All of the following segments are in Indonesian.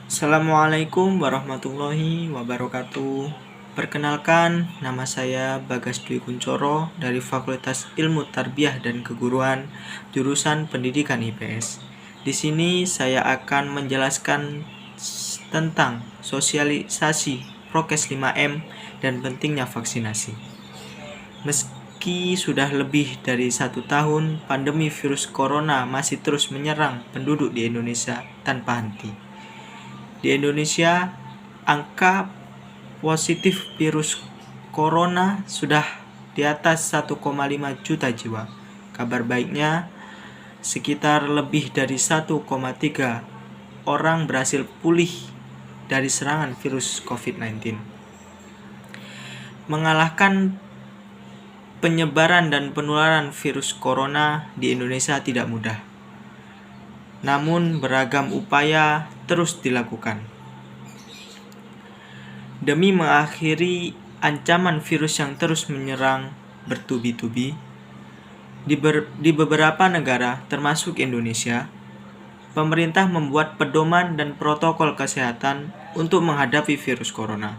Assalamualaikum warahmatullahi wabarakatuh. Perkenalkan, nama saya Bagas Dwi Kuncoro dari Fakultas Ilmu Tarbiyah dan Keguruan, jurusan Pendidikan IPS. Di sini saya akan menjelaskan tentang sosialisasi prokes 5M dan pentingnya vaksinasi. Meski sudah lebih dari 1 tahun, pandemi virus corona masih terus menyerang penduduk di Indonesia tanpa henti. Di Indonesia, angka positif virus corona sudah di atas 1,5 juta jiwa. Kabar baiknya, sekitar lebih dari 1,3 orang berhasil pulih dari serangan virus COVID-19. Mengalahkan penyebaran dan penularan virus corona di Indonesia tidak mudah. Namun beragam upaya terus dilakukan demi mengakhiri ancaman virus yang terus menyerang bertubi-tubi. Di beberapa negara, termasuk Indonesia, pemerintah membuat pedoman dan protokol kesehatan untuk menghadapi virus corona.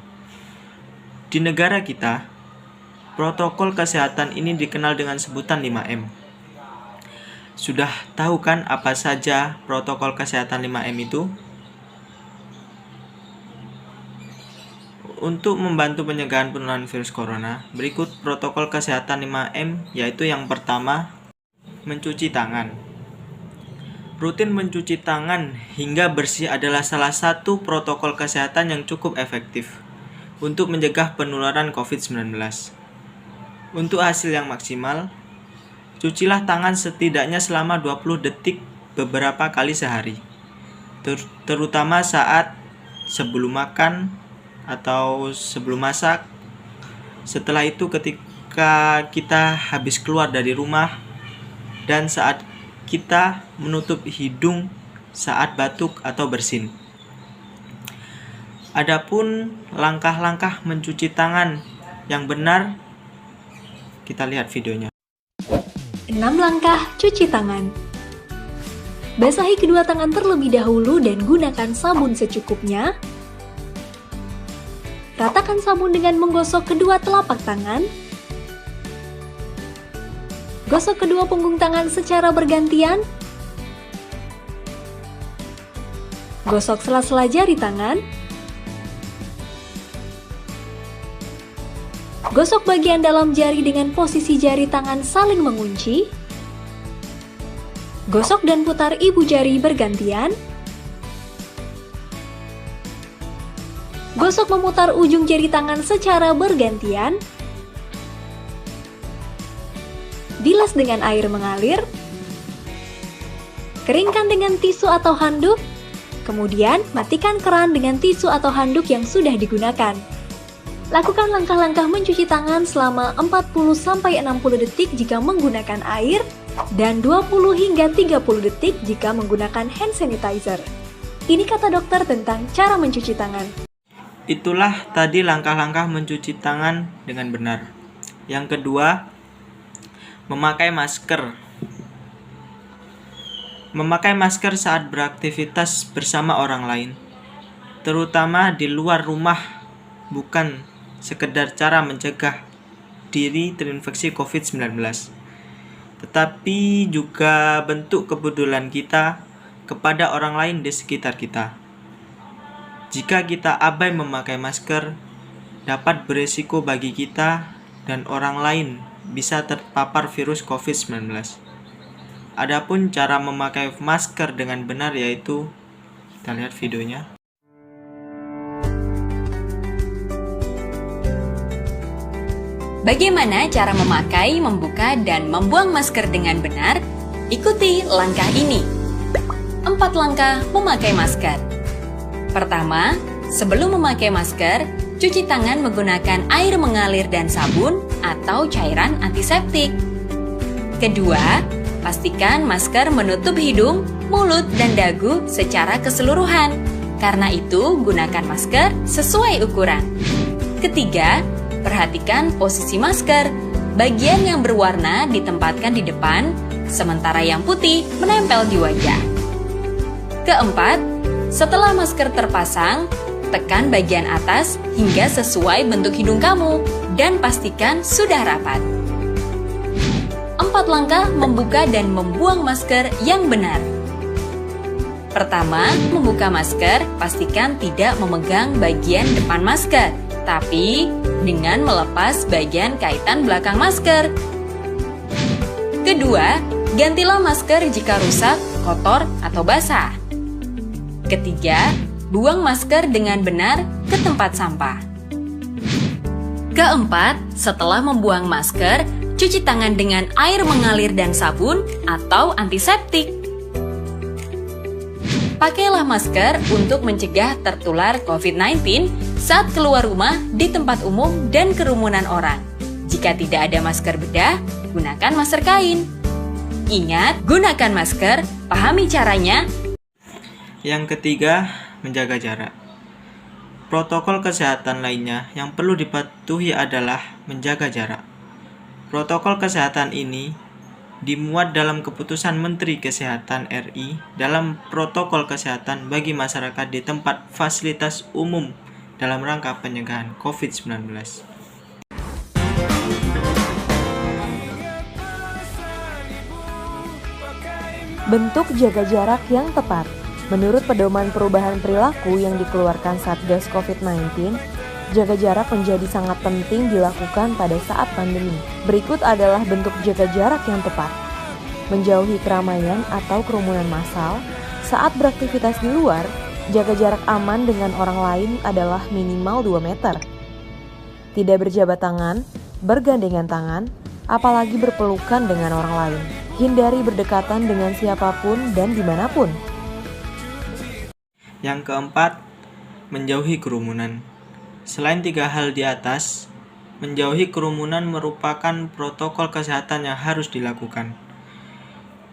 Di negara kita, protokol kesehatan ini dikenal dengan sebutan 5M. Sudah tahu kan apa saja protokol kesehatan 5M itu? Untuk membantu pencegahan penularan virus corona, berikut protokol kesehatan 5M, yaitu yang pertama, mencuci tangan. Rutin mencuci tangan hingga bersih adalah salah satu protokol kesehatan yang cukup efektif untuk mencegah penularan COVID-19. Untuk hasil yang maksimal, cucilah tangan setidaknya selama 20 detik beberapa kali sehari, terutama saat sebelum makan atau sebelum masak. Setelah itu ketika kita habis keluar dari rumah, dan saat kita menutup hidung saat batuk atau bersin. Adapun langkah-langkah mencuci tangan yang benar, kita lihat videonya. 6 langkah cuci tangan. Basahi kedua tangan terlebih dahulu dan gunakan sabun secukupnya. Ratakan sabun dengan menggosok kedua telapak tangan. Gosok kedua punggung tangan secara bergantian. Gosok sela-sela jari tangan. Gosok bagian dalam jari dengan posisi jari tangan saling mengunci. Gosok dan putar ibu jari bergantian. Gosok memutar ujung jari tangan secara bergantian. Bilas dengan air mengalir. Keringkan dengan tisu atau handuk. Kemudian matikan keran dengan tisu atau handuk yang sudah digunakan. Lakukan langkah-langkah mencuci tangan selama 40-60 detik jika menggunakan air dan 20 hingga 30 detik jika menggunakan hand sanitizer. Ini kata dokter tentang cara mencuci tangan. Itulah tadi langkah-langkah mencuci tangan dengan benar. Yang kedua, memakai masker. Memakai masker saat beraktivitas bersama orang lain, terutama di luar rumah, bukan sekedar cara mencegah diri terinfeksi COVID-19, tetapi juga bentuk kepedulian kita kepada orang lain di sekitar kita. Jika kita abai memakai masker, dapat berisiko bagi kita dan orang lain bisa terpapar virus COVID-19. Adapun cara memakai masker dengan benar yaitu, kita lihat videonya. Bagaimana cara memakai, membuka, dan membuang masker dengan benar? Ikuti langkah ini. 4 langkah memakai masker. Pertama, sebelum memakai masker, cuci tangan menggunakan air mengalir dan sabun atau cairan antiseptik. Kedua, pastikan masker menutup hidung, mulut, dan dagu secara keseluruhan. Karena itu, gunakan masker sesuai ukuran. Ketiga, perhatikan posisi masker. Bagian yang berwarna ditempatkan di depan, sementara yang putih menempel di wajah. Keempat, Setelah masker terpasang, tekan bagian atas hingga sesuai bentuk hidung kamu dan pastikan sudah rapat. 4 langkah membuka dan membuang masker yang benar. Pertama, membuka masker, pastikan tidak memegang bagian depan masker, tapi dengan melepas bagian kaitan belakang masker. Kedua, gantilah masker jika rusak, kotor, atau basah. Ketiga, buang masker dengan benar ke tempat sampah. Keempat, setelah membuang masker, cuci tangan dengan air mengalir dan sabun atau antiseptik. Pakailah masker untuk mencegah tertular COVID-19 saat keluar rumah di tempat umum dan kerumunan orang. Jika tidak ada masker bedah, gunakan masker kain. Ingat, gunakan masker, pahami caranya. Yang ketiga, menjaga jarak. Protokol kesehatan lainnya yang perlu dipatuhi adalah menjaga jarak. Protokol kesehatan ini dimuat dalam keputusan Menteri Kesehatan RI dalam protokol kesehatan bagi masyarakat di tempat fasilitas umum dalam rangka pencegahan COVID-19. Bentuk jaga jarak yang tepat. Menurut pedoman perubahan perilaku yang dikeluarkan Satgas COVID-19, jaga jarak menjadi sangat penting dilakukan pada saat pandemi. Berikut adalah bentuk jaga jarak yang tepat. Menjauhi keramaian atau kerumunan massal. Saat beraktivitas di luar, jaga jarak aman dengan orang lain adalah minimal 2 meter. Tidak berjabat tangan, bergandengan tangan, apalagi berpelukan dengan orang lain. Hindari berdekatan dengan siapapun dan dimanapun. Yang keempat, menjauhi kerumunan. Selain 3 hal di atas, menjauhi kerumunan merupakan protokol kesehatan yang harus dilakukan.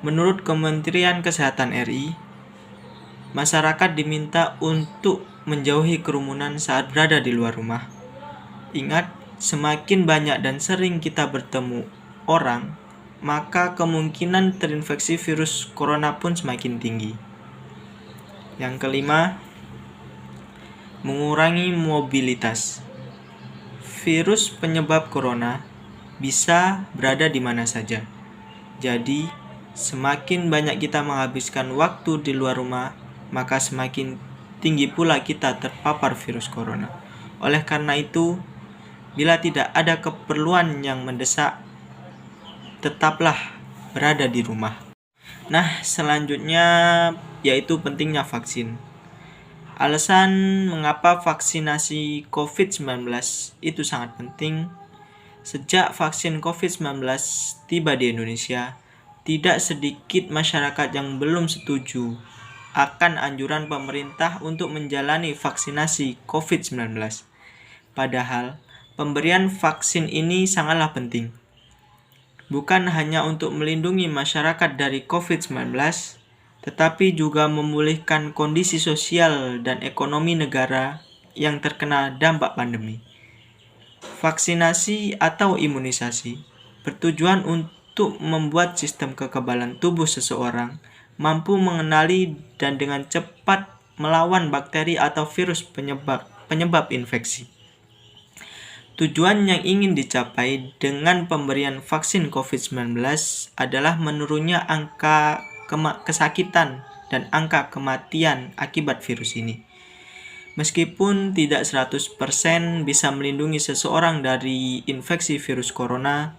Menurut Kementerian Kesehatan RI, masyarakat diminta untuk menjauhi kerumunan saat berada di luar rumah. Ingat, semakin banyak dan sering kita bertemu orang, maka kemungkinan terinfeksi virus corona pun semakin tinggi. Yang kelima, mengurangi mobilitas. Virus penyebab corona bisa berada di mana saja. Jadi, semakin banyak kita menghabiskan waktu di luar rumah, maka semakin tinggi pula kita terpapar virus corona. Oleh karena itu, bila tidak ada keperluan yang mendesak, tetaplah berada di rumah. Nah, selanjutnya yaitu pentingnya vaksin. Alasan mengapa vaksinasi COVID-19 itu sangat penting. Sejak vaksin COVID-19 tiba di Indonesia, tidak sedikit masyarakat yang belum setuju akan anjuran pemerintah untuk menjalani vaksinasi COVID-19. Padahal, pemberian vaksin ini sangatlah penting. Bukan hanya untuk melindungi masyarakat dari COVID-19, tetapi juga memulihkan kondisi sosial dan ekonomi negara yang terkena dampak pandemi. Vaksinasi atau imunisasi bertujuan untuk membuat sistem kekebalan tubuh seseorang mampu mengenali dan dengan cepat melawan bakteri atau virus penyebab infeksi. Tujuan yang ingin dicapai dengan pemberian vaksin COVID-19 adalah menurunnya angka kesakitan dan angka kematian akibat virus ini. Meskipun tidak 100% bisa melindungi seseorang dari infeksi virus corona,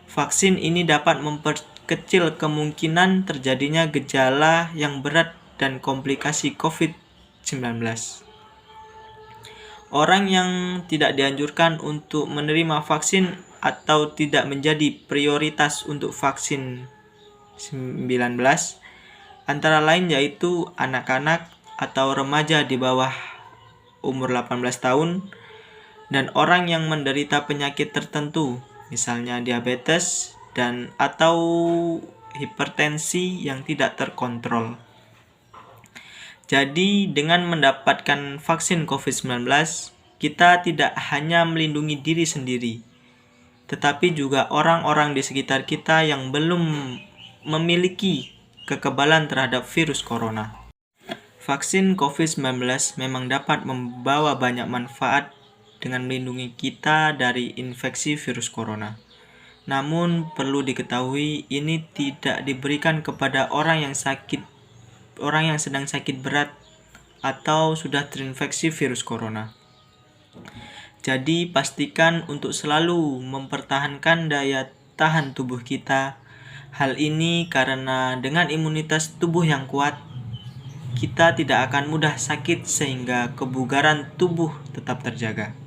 vaksin ini dapat memperkecil kemungkinan terjadinya gejala yang berat dan komplikasi COVID-19. Orang yang tidak dianjurkan untuk menerima vaksin atau tidak menjadi prioritas untuk vaksin 19 antara lain yaitu anak-anak atau remaja di bawah umur 18 tahun dan orang yang menderita penyakit tertentu, misalnya diabetes dan atau hipertensi yang tidak terkontrol. Jadi dengan mendapatkan vaksin COVID-19, kita tidak hanya melindungi diri sendiri, tetapi juga orang-orang di sekitar kita yang belum memiliki kekebalan terhadap virus corona. Vaksin COVID-19 memang dapat membawa banyak manfaat dengan melindungi kita dari infeksi virus corona. Namun perlu diketahui ini tidak diberikan kepada orang yang sedang sakit berat atau sudah terinfeksi virus corona. Jadi pastikan untuk selalu mempertahankan daya tahan tubuh kita. Hal ini karena dengan imunitas tubuh yang kuat, kita tidak akan mudah sakit sehingga kebugaran tubuh tetap terjaga.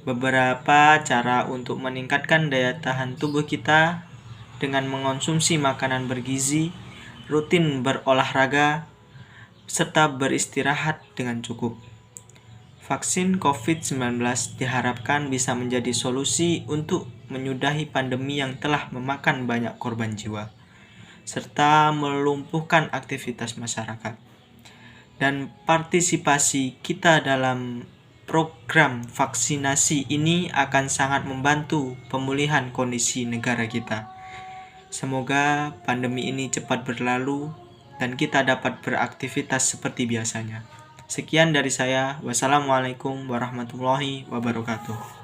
Beberapa cara untuk meningkatkan daya tahan tubuh kita dengan mengonsumsi makanan bergizi, rutin berolahraga, serta beristirahat dengan cukup. Vaksin COVID-19 diharapkan bisa menjadi solusi untuk menyudahi pandemi yang telah memakan banyak korban jiwa, serta melumpuhkan aktivitas masyarakat. Dan partisipasi kita dalam program vaksinasi ini akan sangat membantu pemulihan kondisi negara kita. Semoga pandemi ini cepat berlalu dan kita dapat beraktivitas seperti biasanya. Sekian dari saya. Wassalamualaikum warahmatullahi wabarakatuh.